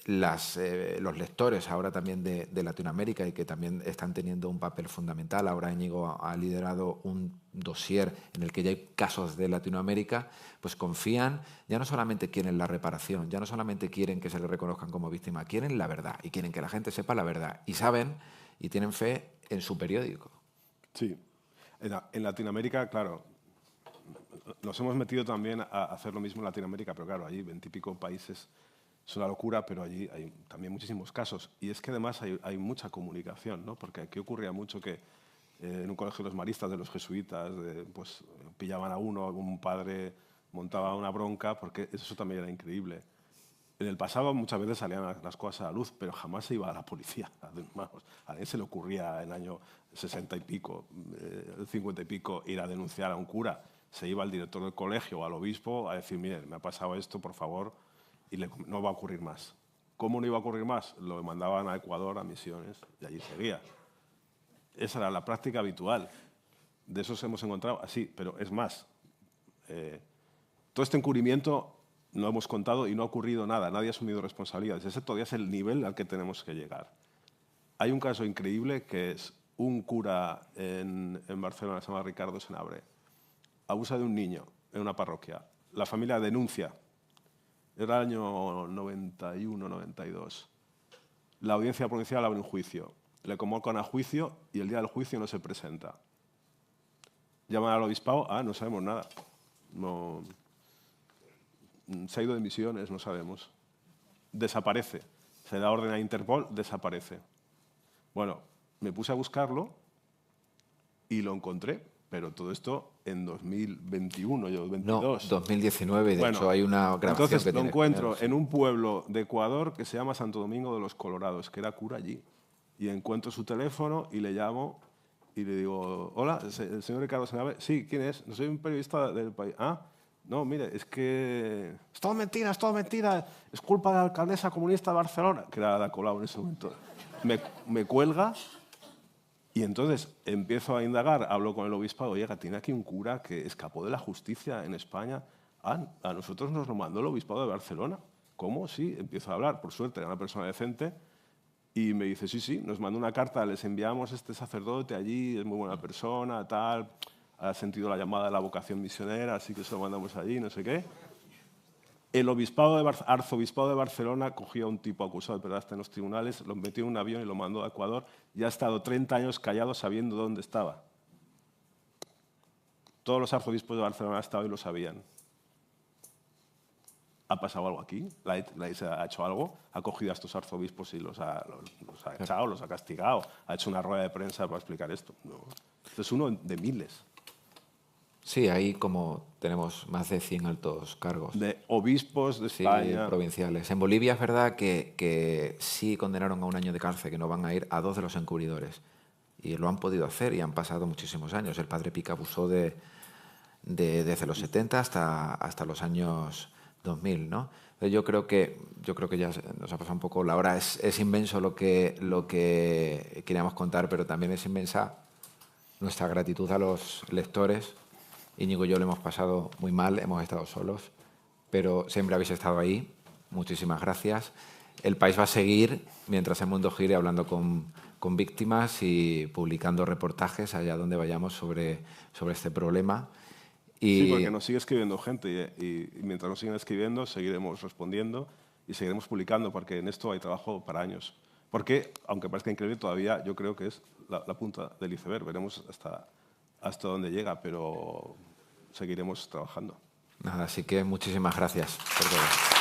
los lectores ahora también de Latinoamérica y que también están teniendo un papel fundamental. Ahora Íñigo ha liderado un dossier en el que ya hay casos de Latinoamérica, pues confían, ya no solamente quieren la reparación, ya no solamente quieren que se les reconozcan como víctima, quieren la verdad y quieren que la gente sepa la verdad y saben y tienen fe en su periódico. Sí. En Latinoamérica, claro, nos hemos metido también a hacer lo mismo en Latinoamérica, pero claro, allí 20 y pico países es una locura, pero allí hay también muchísimos casos. Y es que además hay mucha comunicación, ¿no? Porque aquí ocurría mucho que en un colegio de los maristas, de los jesuitas, pues pillaban a uno, un padre montaba una bronca, porque eso también era increíble. En el pasado muchas veces salían las cosas a la luz, pero jamás se iba a la policía. A nadie se le ocurría en el año 60 y pico, 50 y pico, ir a denunciar a un cura. Se iba al director del colegio o al obispo a decir, mire, me ha pasado esto, por favor, y no va a ocurrir más. ¿Cómo no iba a ocurrir más? Lo mandaban a Ecuador, a misiones, y allí seguía. Esa era la práctica habitual. De esos hemos encontrado así, pero es más. Todo este encubrimiento no hemos contado y no ha ocurrido nada, nadie ha asumido responsabilidades. Ese todavía es el nivel al que tenemos que llegar. Hay un caso increíble que es un cura en Barcelona, se llama Ricardo Senabre, abusa de un niño en una parroquia. La familia denuncia. Era el año 91, 92. La audiencia provincial abre un juicio. Le convocan a juicio y el día del juicio no se presenta. Llaman al obispado, no sabemos nada. No, se ha ido de misiones, no sabemos. Desaparece. Se da orden a Interpol, desaparece. Bueno, me puse a buscarlo y lo encontré, pero todo esto en 2021, yo 22. No, 2019, de hecho hay una grabación entonces, que lo encuentro en un pueblo de Ecuador que se llama Santo Domingo de los Colorados, que era cura allí. Y encuentro su teléfono y le llamo y le digo, hola, el señor Ricardo Senabre. Sí, ¿quién es? No soy un periodista del país. No, mire, es que es todo mentira, es culpa de la alcaldesa comunista de Barcelona, que era Ada Colau en ese momento. Me cuelga y entonces empiezo a indagar, hablo con el obispado, oye, tiene aquí un cura que escapó de la justicia en España. A nosotros nos lo mandó el obispado de Barcelona. ¿Cómo? Sí, empiezo a hablar, por suerte, era una persona decente. Y me dice, sí, nos mandó una carta, les enviamos este sacerdote allí, es muy buena persona, tal, ha sentido la llamada de la vocación misionera, así que se lo mandamos allí, no sé qué. El arzobispado de Barcelona cogió a un tipo acusado de pederastia en los tribunales, lo metió en un avión y lo mandó a Ecuador y ha estado 30 años callado sabiendo dónde estaba. Todos los arzobispos de Barcelona han estado y lo sabían. ¿Ha pasado algo aquí? ¿La Iglesia ha hecho algo? ¿Ha cogido a estos arzobispos y los ha echado, los ha castigado? ¿Ha hecho una rueda de prensa para explicar esto? No. Esto es uno de miles. Sí, ahí como tenemos más de 100 altos cargos. De obispos de España. Sí, provinciales. En Bolivia es verdad que sí condenaron a 1 año de cárcel, que no van a ir a 2 de los encubridores. Y lo han podido hacer y han pasado muchísimos años. El padre Pica abusó desde los 70 hasta los años 2000, ¿no? Yo creo que ya nos ha pasado un poco la hora. Es inmenso lo que queríamos contar, pero también es inmensa nuestra gratitud a los lectores. Íñigo y yo lo hemos pasado muy mal, hemos estado solos, pero siempre habéis estado ahí. Muchísimas gracias. El país va a seguir mientras el mundo gire hablando con víctimas y publicando reportajes allá donde vayamos sobre este problema. Sí, porque nos sigue escribiendo gente y mientras nos siguen escribiendo seguiremos respondiendo y seguiremos publicando porque en esto hay trabajo para años. Porque, aunque parezca increíble, todavía yo creo que es la punta del iceberg. Veremos hasta dónde llega, pero seguiremos trabajando. Nada, así que muchísimas gracias por todo.